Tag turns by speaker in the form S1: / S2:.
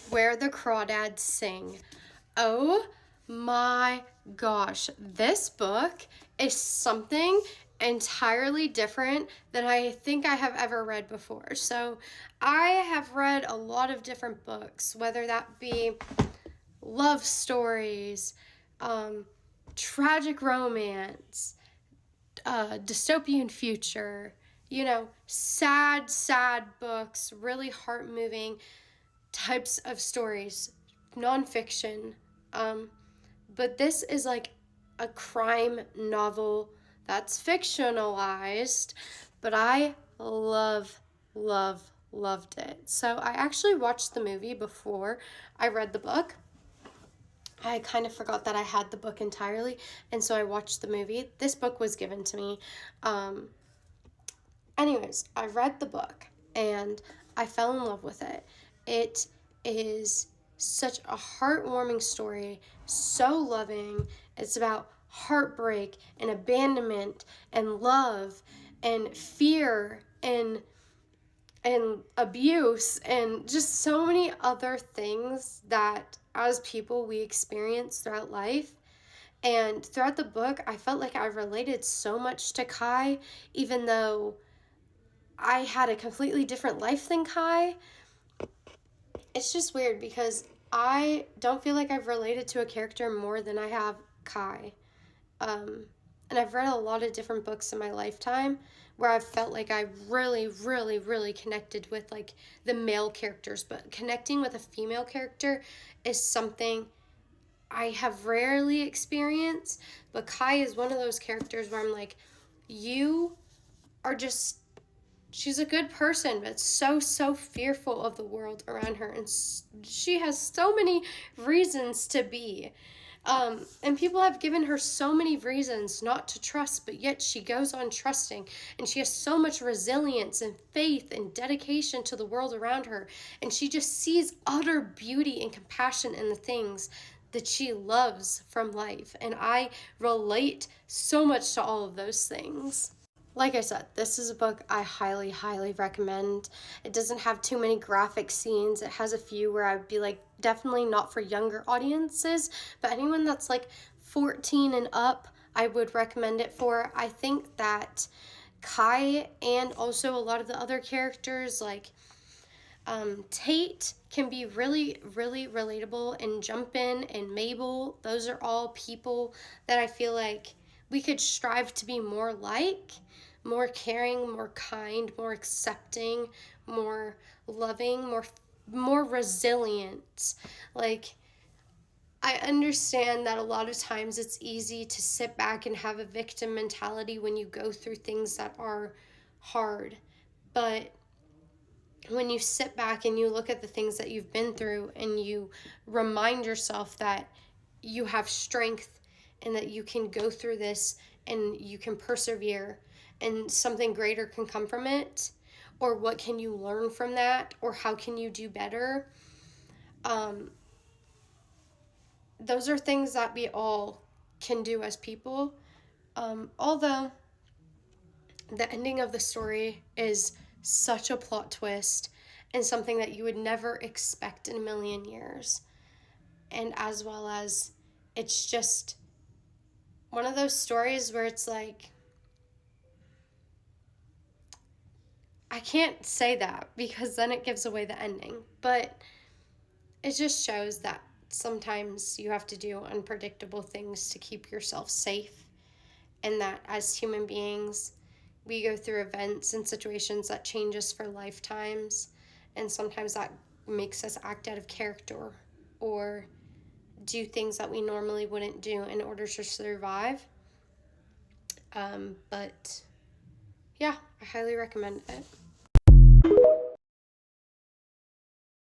S1: Where the Crawdads Sing. Oh my gosh, this book is something entirely different than I think I have ever read before. So I have read a lot of different books, whether that be love stories, tragic romance, dystopian future, sad books, really heart-moving types of stories, nonfiction. But this is like a crime novel that's fictionalized, but I loved it. So I actually watched the movie before I read the book. I kind of forgot that I had the book entirely, and so I watched the movie. This book was given to me. Anyways, I read the book and I fell in love with it. It is such a heartwarming story, so loving. It's about heartbreak and abandonment and love and fear and abuse and just so many other things that as people we experience throughout life. And throughout the book, I felt like I related so much to Kai, even though I had a completely different life than Kai. It's just weird because I don't feel like I've related to a character more than I have Kai. And I've read a lot of different books in my lifetime where I've felt like I really connected with like the male characters, but connecting with a female character is something I have rarely experienced. But Kai is one of those characters where I'm like, you are just, she's a good person, but so fearful of the world around her. And she has so many reasons to be. And people have given her so many reasons not to trust, but yet she goes on trusting. And she has so much resilience and faith and dedication to the world around her. And she just sees utter beauty and compassion in the things that she loves from life. And I relate so much to all of those things. Like I said, this is a book I highly recommend. It doesn't have too many graphic scenes. It has a few where I would be like, definitely not for younger audiences, but anyone that's like 14 and up, I would recommend it for. I think that Kai and also a lot of the other characters like Tate can be really relatable, and Jumpin' and Mabel, those are all people that I feel like we could strive to be more like, more caring, more kind, more accepting, more loving, more resilient. Like, I understand that a lot of times it's easy to sit back and have a victim mentality when you go through things that are hard, but when you sit back and you look at the things that you've been through and you remind yourself that you have strength and that you can go through this and you can persevere and something greater can come from it, or what can you learn from that, or how can you do better, those are things that we all can do as people. Although the ending of the story is such a plot twist and something that you would never expect in a million years. And as well as it's just one of those stories where it's like, I can't say that because then it gives away the ending. But it just shows that sometimes you have to do unpredictable things to keep yourself safe. And that as human beings, we go through events and situations that change us for lifetimes. And sometimes that makes us act out of character or do things that we normally wouldn't do in order to survive. But yeah, I highly recommend it.